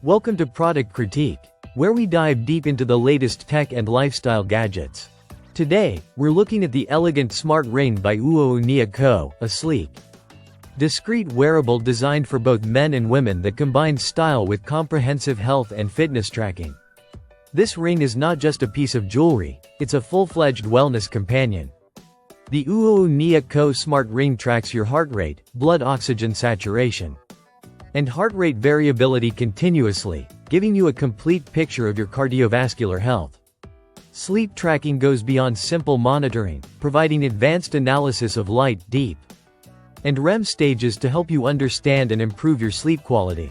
Welcome to Product Critique, where we dive deep into the latest tech and lifestyle gadgets. Today, we're looking at the elegant smart ring by UouNeaCo, a sleek, discreet wearable designed for both men and women that combines style with comprehensive health and fitness tracking. This ring is not just a piece of jewelry, it's a full-fledged wellness companion. The UouNeaCo smart ring tracks your heart rate, blood oxygen saturation, and heart rate variability continuously, giving you a complete picture of your cardiovascular health. Sleep tracking goes beyond simple monitoring, providing advanced analysis of light, deep, and REM stages to help you understand and improve your sleep quality.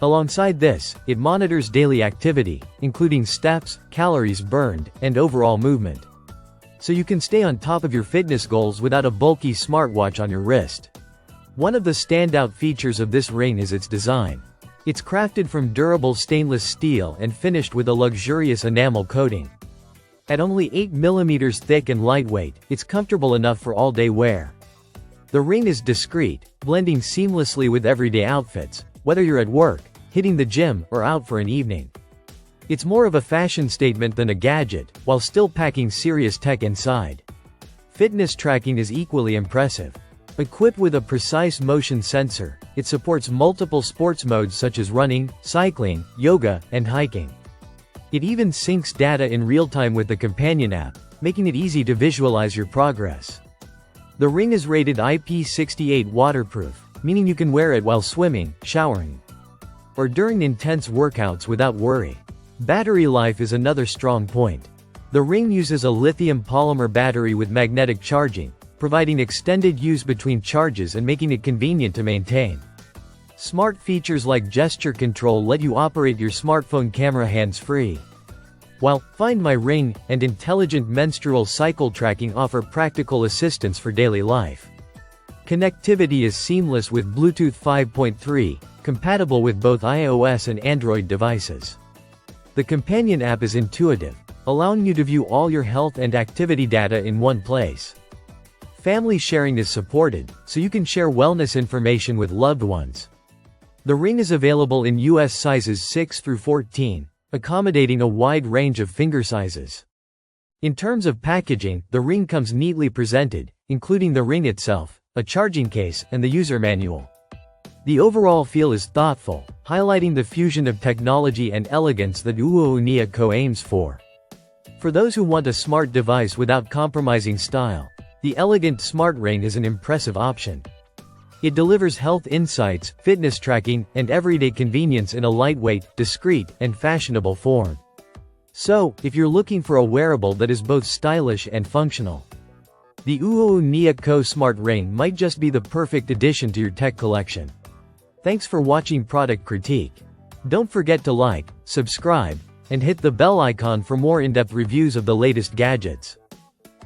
Alongside this, it monitors daily activity, including steps, calories burned, and overall movement, so you can stay on top of your fitness goals without a bulky smartwatch on your wrist. One of the standout features of this ring is its design. It's crafted from durable stainless steel and finished with a luxurious enamel coating. At only 8 mm thick and lightweight, it's comfortable enough for all-day wear. The ring is discreet, blending seamlessly with everyday outfits, whether you're at work, hitting the gym, or out for an evening. It's more of a fashion statement than a gadget, while still packing serious tech inside. Fitness tracking is equally impressive. Equipped with a precise motion sensor, it supports multiple sports modes such as running, cycling, yoga, and hiking. It even syncs data in real time with the companion app, making it easy to visualize your progress. The ring is rated IP68 waterproof, meaning you can wear it while swimming, showering, or during intense workouts without worry. Battery life is another strong point. The ring uses a lithium polymer battery with magnetic charging, providing extended use between charges and making it convenient to maintain. Smart features like gesture control let you operate your smartphone camera hands-free, while Find My Ring and intelligent menstrual cycle tracking offer practical assistance for daily life. Connectivity is seamless with Bluetooth 5.3, compatible with both iOS and Android devices. The companion app is intuitive, allowing you to view all your health and activity data in one place. Family sharing is supported, so you can share wellness information with loved ones. The ring is available in US sizes 6 through 14, accommodating a wide range of finger sizes. In terms of packaging, the ring comes neatly presented, including the ring itself, a charging case, and the user manual. The overall feel is thoughtful, highlighting the fusion of technology and elegance that UouNeaCo aims for. For those who want a smart device without compromising style, the elegant smart ring is an impressive option. It delivers health insights, fitness tracking, and everyday convenience in a lightweight, discreet, and fashionable form. So, if you're looking for a wearable that is both stylish and functional, the UouNeaCo smart ring might just be the perfect addition to your tech collection. Thanks for watching Product Critique. Don't forget to like, subscribe, and hit the bell icon for more in-depth reviews of the latest gadgets.